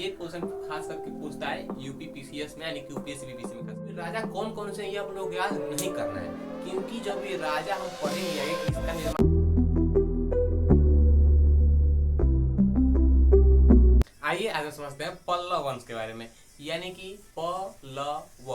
ये क्वेश्चन खास करके पूछता है यूपी पीसीएस में यानी कि यूपीएससी बीपीएससी में खास। राजा कौन कौन से ये आप लोग याद नहीं करना है, क्योंकि जब ये राजा हम पढ़ेंगे कि इसका निर्माण। आइए आगे समझते हैं पल्लव वंश के बारे में, यानी कि पल्लव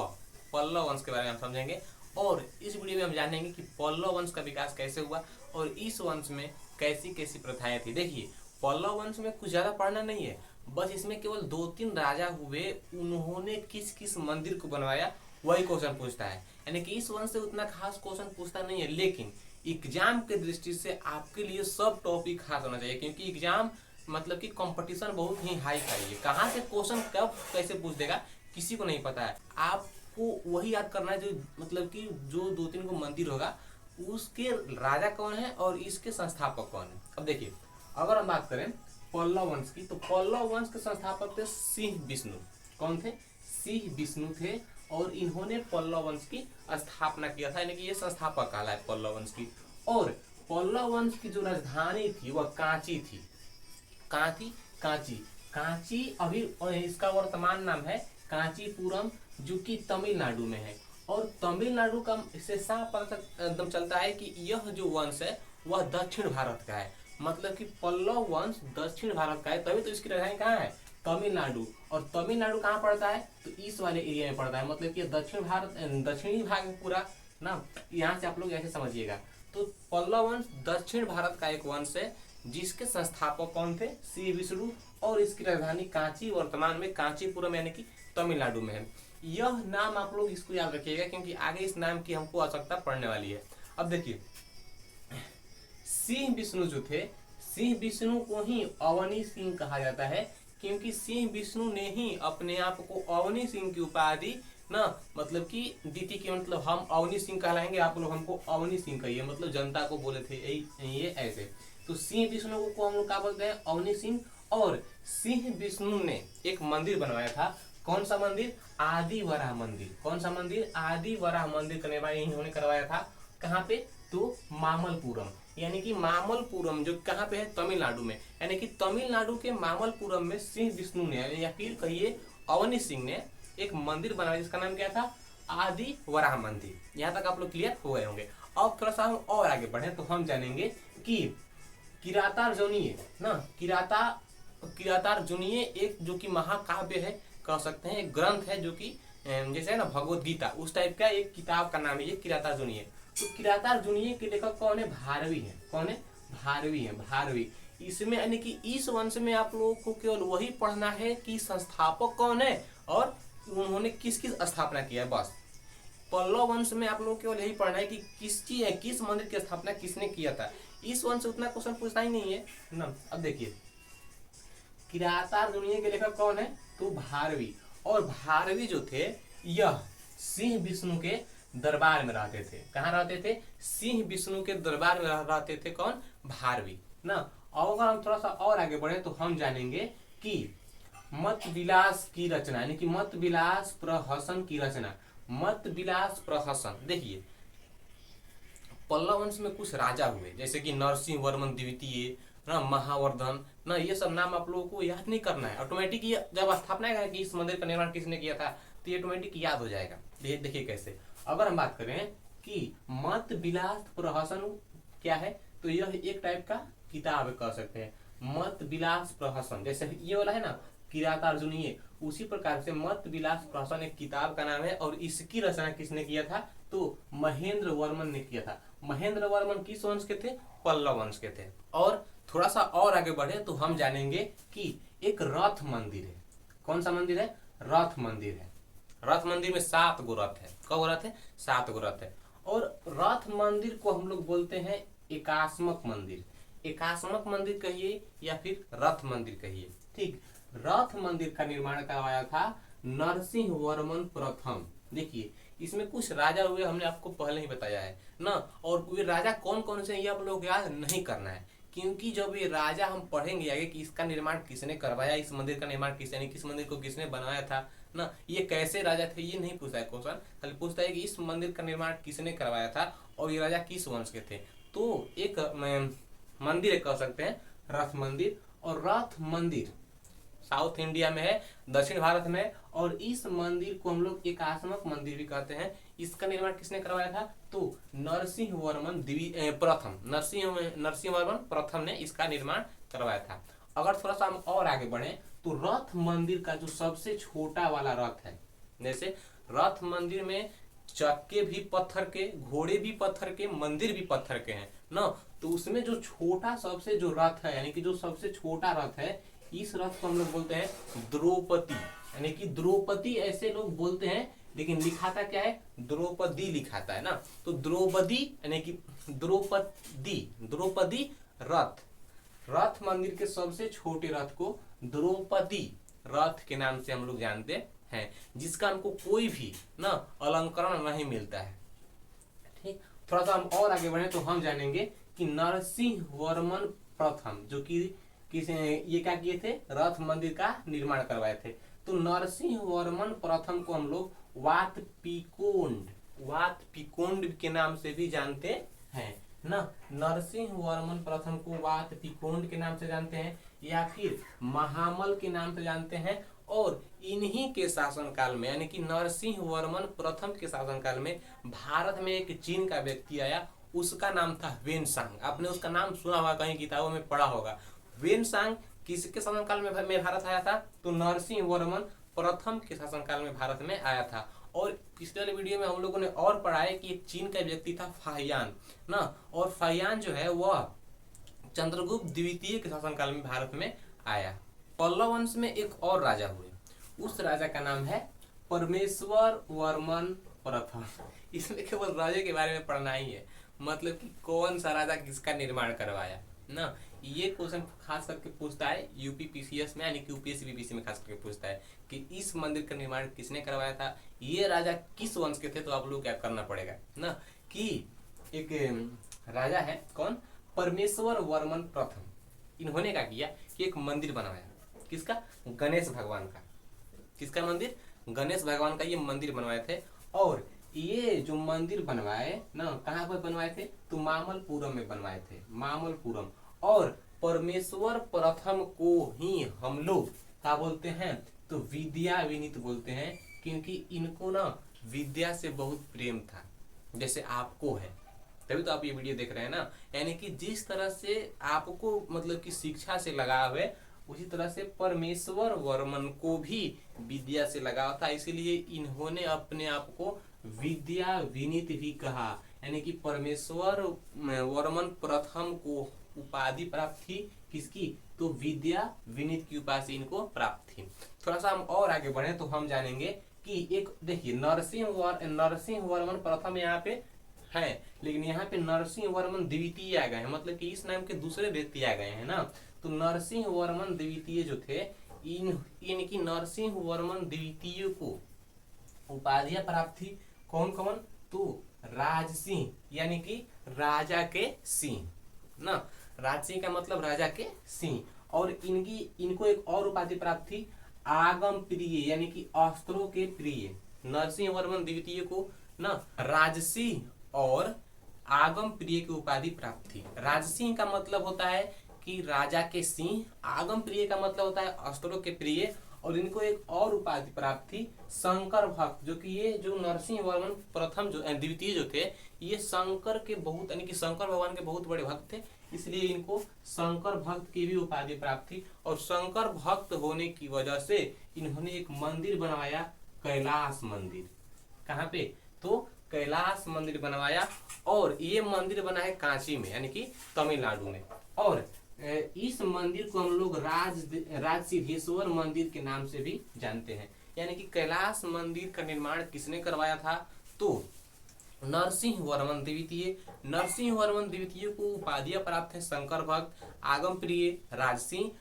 वंश के बारे में हम समझेंगे। और इस वीडियो में हम जानेंगे कि पल्लव वंश का विकास कैसे हुआ और इस वंश में कैसी कैसी प्रथाएं थी। देखिए, पल्लव वंश में कुछ ज्यादा पढ़ना नहीं है, बस इसमें केवल 2-3 राजा हुए, उन्होंने किस किस मंदिर को बनवाया वही क्वेश्चन पूछता है। यानी कि इस वंश से उतना खास क्वेश्चन पूछता नहीं है, लेकिन एग्जाम के दृष्टि से आपके लिए सब टॉपिक खास होना चाहिए, क्योंकि एग्जाम मतलब कि कंपटीशन बहुत ही हाई फाई है। कहाँ से क्वेश्चन कब कैसे पूछ देगा किसी को नहीं पता है। आपको वही याद करना है जो मतलब कि जो 2-3 को मंदिर होगा उसके राजा कौन है और इसके संस्थापक कौन है। अब देखिए, अगर हम बात करें पल्लव वंश की, तो पल्लव वंश के संस्थापक थे सिंह विष्णु। कौन थे? सिंह विष्णु थे, और इन्होंने पल्लव वंश की स्थापना किया था, यानी कि ये संस्थापक कहलाए पल्लव वंश की। और पल्लव वंश की जो राजधानी थी वह कांची थी। कहाँ थी? कांची। कांची अभी इसका वर्तमान नाम है कांचीपुरम, जो कि तमिलनाडु में है। और तमिलनाडु का इससे साफ पता एकदम चलता है कि यह जो वंश है वह दक्षिण भारत का है। मतलब कि पल्लव वंश दक्षिण भारत का है, तभी तो इसकी राजधानी कहाँ है? तमिलनाडु। और तमिलनाडु कहाँ पड़ता है? तो इस वाले एरिया में पड़ता है, मतलब कि दक्षिण भारत, दक्षिणी भाग में पूरा ना। यहाँ से आप लोग ऐसे समझिएगा। तो पल्लव वंश दक्षिण भारत का एक वंश है, जिसके संस्थापक कौन थे? सिंह विष्णु, और इसकी राजधानी कांची, वर्तमान में कांचीपुरम यानी कि तमिलनाडु में है। यह नाम आप लोग इसको याद रखिएगा, क्योंकि आगे इस नाम की हमको आवश्यकता पड़ने वाली है। अब देखिए, सिंह विष्णु जो थे, सिंह विष्णु को ही अवनी सिंह कहा जाता है, क्योंकि सिंह विष्णु ने ही अपने आप को अवनी सिंह की उपाधि ना मतलब कि दी थी, कि मतलब हम अवनी सिंह कहलाएंगे, आप लोग हमको अवनी सिंह कहिए, मतलब जनता को बोले थे ये ऐसे। तो सिंह विष्णु को हम लोग क्या बोलते हैं? अवनी सिंह। और सिंह विष्णु ने एक मंदिर बनवाया था। कौन सा मंदिर? आदि वराह मंदिर। कौन सा मंदिर? आदि वराह मंदिर का निर्माण इन्होंने करवाया था। कहाँ पे? तो मामल्लपुरम, यानी कि मामल्लपुरम जो कहाँ पे है? तमिलनाडु में। यानी कि तमिलनाडु के मामल्लपुरम में सिंह विष्णु ने या फिर कहिए अवनी सिंह ने एक मंदिर बनाया, जिसका नाम क्या था? आदि वराह मंदिर। यहाँ तक आप लोग क्लियर हो गए होंगे। अब थोड़ा सा हम और आगे बढ़े तो हम जानेंगे कि किरातार्जुनीय ना, किरातार्जुनीय एक जो कि महाकाव्य है कह सकते हैं, एक ग्रंथ है जो कि जैसे है ना भगवत गीता, उस टाइप का एक किताब का नाम है ये किरातार्जुनीय। तो किरातार्जुनीय के लेखक कौन है? भारवी है। कौन है? भारवी है। भारवी। इसमें यानी कि इस वंश में आप लोगों को केवल वही पढ़ना है कि संस्थापक कौन है और उन्होंने किस किस स्थापना किया है, बस। पल्लव वंश में आप लोगों को केवल यही पढ़ना है कि किस मंदिर की स्थापना किसने किया था। इस वंश से उतना क्वेश्चन पूछना ही नहीं है ना। अब देखिए, किरातार्जुनीय के लेखक कौन है? तो भारवी। और भारवी जो थे यह सिंह विष्णु के दरबार में रहते थे। कहाँ रहते थे? सिंह विष्णु के दरबार में रहते थे। कौन? भारवी ना। और अगर हम थोड़ा सा और आगे बढ़े तो हम जानेंगे कि मत विलास की रचना, यानी कि मत विलास प्रहसन की रचना। मत विलास प्रहसन, देखिए पल्लव वंश में कुछ राजा हुए, जैसे कि नरसिंह वर्मन द्वितीय ना, महावर्धन ना, ये सब नाम आप लोगों को याद नहीं करना है। ऑटोमेटिक ये जब स्थापना है कि इस मंदिर का निर्माण किसने किया था, तो ये ऑटोमेटिक याद हो जाएगा। देखिए कैसे। अगर हम बात करें कि मत विलास प्रहसन क्या है, तो यह एक टाइप का किताब कह सकते हैं। मत विलास प्रहसन, जैसे ये वाला है ना किरातार्जुनीय, उसी प्रकार से मत विलास प्रहसन एक किताब का नाम है। और इसकी रचना किसने किया था? तो महेंद्र वर्मन ने किया था। महेंद्र वर्मन किस वंश के थे? पल्लव वंश के थे। और थोड़ा सा और आगे बढ़े तो हम जानेंगे कि एक रथ मंदिर है। कौन सा मंदिर है? रथ मंदिर है। रथ मंदिर में 7 गो रथ है। कौ रथ है? 7 गो रथ है। और रथ मंदिर को हम लोग बोलते हैं एकास्मक मंदिर। एकास्मक मंदिर कहिए या फिर रथ मंदिर कहिए, ठीक। रथ मंदिर का निर्माण करवाया था नरसिंह वर्मन प्रथम। देखिए, इसमें कुछ राजा हुए, हमने आपको पहले ही बताया है ना। और वे राजा कौन कौन से ये आप लोग याद नहीं करना है, क्योंकि जब ये राजा हम पढ़ेंगे आगे कि इसका निर्माण किसने करवाया, इस मंदिर का निर्माण किसने, किस मंदिर को किसने बनाया था ना, ये कैसे राजा थे, ये नहीं पूछता है क्वेश्चन। खाली पूछता है कि इस मंदिर का निर्माण किसने करवाया था और ये राजा किस वंश के थे। तो एक मंदिर कह सकते हैं रथ मंदिर। और रथ मंदिर साउथ इंडिया में है, दक्षिण भारत में है। और इस मंदिर को हम लोग एकात्मक मंदिर भी कहते हैं। इसका निर्माण किसने करवाया था? तो नरसिंह वर्मन प्रथम, नरसिंह वर्मन प्रथम ने इसका निर्माण करवाया था। अगर थोड़ा सा हम और आगे बढ़े तो रथ मंदिर का जो सबसे छोटा वाला रथ है, जैसे रथ मंदिर में चक्के भी पत्थर के, घोड़े भी पत्थर के, मंदिर भी पत्थर के हैं ना, तो उसमें जो छोटा सबसे जो रथ है, यानी कि जो सबसे छोटा रथ है, इस रथ को हम लोग बोलते हैं द्रौपदी, यानी कि द्रौपदी ऐसे लोग बोलते हैं, लेकिन लिखाता क्या है? द्रौपदी लिखाता है ना। तो द्रौपदी यानी कि द्रौपदी रथ मंदिर के सबसे छोटे रथ को द्रौपदी रथ के नाम से हम लोग जानते हैं, जिसका हमको कोई भी ना अलंकरण नहीं मिलता है। ठीक, थोड़ा सा हम और आगे बढ़े तो हम जानेंगे कि नरसिंह वर्मन प्रथम जो कि ये क्या किए थे? रथ मंदिर का निर्माण करवाए थे। तो नरसिंह वर्मन प्रथम को हम लोग वात पिकोंड के नाम से भी जानते हैं ना। नरसिंह वर्मन प्रथम को वात पिकोंड के नाम से जानते हैं या फिर महामल के नाम से जानते हैं। और इन्हीं के शासनकाल में, यानी कि नरसिंह वर्मन प्रथम के शासनकाल में भारत में एक चीन का व्यक्ति आया, उसका नाम था वेनसांग। आपने उसका नाम सुना होगा, कहीं किताबों में पढ़ा होगा। वेनसांग किसके शासनकाल में भारत आया था? तो नरसिंह वर्मन प्रथम के शासनकाल में भारत में आया था। और पिछले वाले वीडियो में हम लोगों ने और पढ़ा है कि एक चीन का व्यक्ति था फाहियान ना, और फाहियान जो है वह चंद्रगुप्त द्वितीय के शासनकाल में भारत में आया। पल्लव वंश में एक और राजा हुए, उस राजा का नाम है परमेश्वर वर्मन प्रथम। इसमें केवल राजे के बारे में पढ़ना ही है, मतलब कि कौन सा राजा किसका निर्माण करवाया ना। ये क्वेश्चन खास करके पूछता है यूपी पीसीएस में, यानी कि यूपीएससी बीपीएससी में खास करके पूछता है कि इस मंदिर का निर्माण किसने करवाया था, ये राजा किस वंश के थे। तो आप लोग क्या करना पड़ेगा ना कि एक राजा है कौन? परमेश्वर वर्मन प्रथम। इन्होंने क्या किया कि एक मंदिर बनवाया, किसका? गणेश भगवान का। किसका मंदिर? गणेश भगवान का ये मंदिर बनवाए थे। और ये जो मंदिर बनवाए ना, कहाँ पर बनवाए थे? तो मामल्लपुरम में बनवाए थे, मामल्लपुरम। और परमेश्वर प्रथम को ही हम लोग क्या बोलते हैं? तो विद्या विनीत बोलते हैं, क्योंकि इनको ना विद्या से बहुत प्रेम था, जैसे आपको है। तभी तो आप ये वीडियो देख रहे हैं ना। यानी कि जिस तरह से आपको मतलब कि शिक्षा से लगाव है, उसी तरह से परमेश्वर वर्मन को भी विद्या से लगाव था, इसीलिए इन्होंने अपने आप को विद्या विनीत भी कहा। यानी कि परमेश्वर वर्मन प्रथम को उपाधि प्राप्त थी, किसकी? तो विद्या विनीत की उपाधि इनको प्राप्त थी। थोड़ा सा हम और आगे बढ़े तो हम जानेंगे कि एक देखिए नरसिंह वर्मन प्रथम यहाँ पे है, लेकिन यहाँ पे नरसिंह वर्मन द्वितीय आ गए हैं, मतलब कि इस नाम के दूसरे व्यक्ति आ गए हैं ना। तो नरसिंह वर्मन द्वितीय जो थे, इनकी नरसिंह वर्मन द्वितीय को उपाधियां प्राप्त थी। कौन कौन? तो राजसिंह, यानी कि राजा के सिंह ना। राजसिंह का मतलब राजा के सिंह। और इनको एक और उपाधि प्राप्त थी, आगम प्रिय, यानी कि अस्त्रों के प्रिय। नरसिंह वर्मन द्वितीय को ना राजसिंह और आगम प्रिय की उपाधि प्राप्त थी। राजसिंह का मतलब होता है कि राजा के सिंह, आगम प्रिय का मतलब होता है अस्त्रों के प्रिय। और इनको एक और उपाधि प्राप्त थी, शंकर भक्त, जो कि ये जो नरसिंह वर्मन प्रथम जो द्वितीय जो थे, ये शंकर के बहुत, यानी कि शंकर भगवान के बहुत बड़े भक्त थे, इसलिए इनको शंकर भक्त की भी उपाधि प्राप्त थी। और शंकर भक्त होने की वजह से इन्होंने एक मंदिर बनवाया, कैलाश मंदिर। कहाँ पे? तो कैलाश मंदिर बनवाया। और ये मंदिर बना है कांची में, यानी कि तमिलनाडु में। और इस मंदिर को हम लोग राज सिद्धेश्वर मंदिर के नाम से भी जानते हैं। यानी कि कैलाश मंदिर का निर्माण किसने करवाया था? तो नरसिंह वर्मन द्वितीय। नरसिंह वर्मन द्वितीय को उपाधियां प्राप्त है, शंकर भक्त, आगम प्रिय, राजसिंह।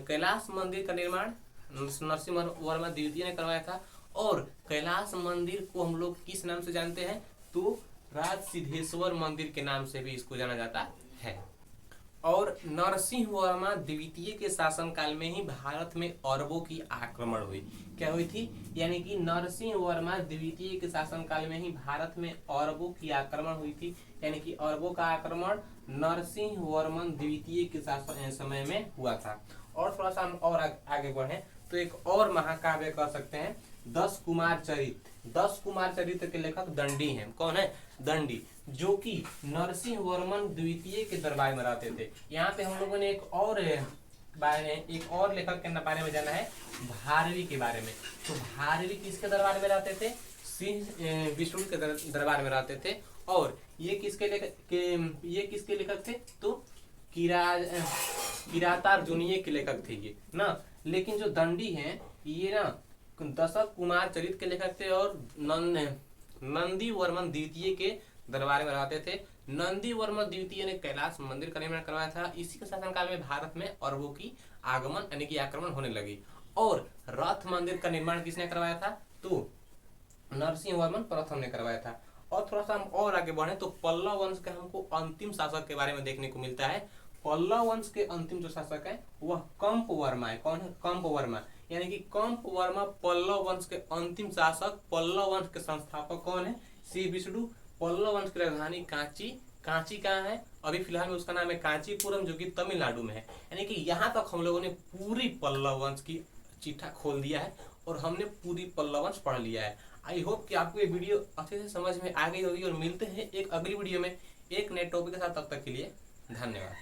कैलाश मंदिर का निर्माण नरसिंह वर्मन द्वितीय ने करवाया था। और कैलाश मंदिर को हम लोग किस नाम से जानते हैं? तो राज सिद्धेश्वर मंदिर के नाम से भी इसको जाना जाता है। और नरसिंह वर्मा द्वितीय के शासनकाल में ही भारत में अरबों की आक्रमण हुई। क्या हुई थी? यानी कि नरसिंह वर्मा द्वितीय के शासनकाल में ही भारत में अरबों की आक्रमण हुई थी। यानी कि अरबों का आक्रमण नरसिंह वर्मन द्वितीय के शासन समय में हुआ था। और थोड़ा सा हम और आगे बढ़े तो एक और महाकाव्य कह सकते हैं 10 कुमार चरित। 10 कुमार चरित्र के लेखक दंडी हैं। कौन है? दंडी, जो कि नरसिंह वर्मन द्वितीय के दरबार में रहते थे। यहाँ पे हम लोगों ने एक और लेखक के बारे में जाना है, भारवी के बारे में। तो भारवी किसके दरबार में रहते थे? सिंह विष्णु के दरबार में रहते थे। और ये किसके लेखक थे? तो किरातार्जुनीय के लेखक थे ये ना। लेकिन जो दंडी हैं ये ना दशक कुमार चरित के लेखक थे और नंदी वर्मन द्वितीय के दरबार में रहते थे। नंदी वर्मन द्वितीय ने कैलाश मंदिर का निर्माण करवाया था। इसी के शासनकाल में भारत में अरबों की आगमन यानी कि आक्रमण होने लगी। और रथ मंदिर का निर्माण किसने करवाया था? तो नरसिंह वर्मन प्रथम ने करवाया था। और थोड़ा सा हम और आगे बढ़े तो पल्लव वंश के हमको अंतिम शासक के बारे में देखने को मिलता है। पल्लव वंश के अंतिम जो शासक है वह कंप वर्मा है। कौन है? कंप वर्मा, यानी कि कंप वर्मा पल्लव वंश के अंतिम शासक। पल्लव वंश के संस्थापक कौन है? श्री विष्णु। पल्लव वंश की राजधानी कांची। कांची कहाँ है? अभी फिलहाल में उसका नाम है कांचीपुरम, जो कि तमिलनाडु में है। यानी कि यहाँ तक हम लोगों ने पूरी पल्लव वंश की चिट्ठा खोल दिया है और हमने पूरी पल्लव वंश पढ़ लिया है। आई होप कि आपको ये वीडियो अच्छे से समझ में आ गई होगी। और मिलते हैं एक अगली वीडियो में एक नए टॉपिक के साथ। तब तक के लिए धन्यवाद।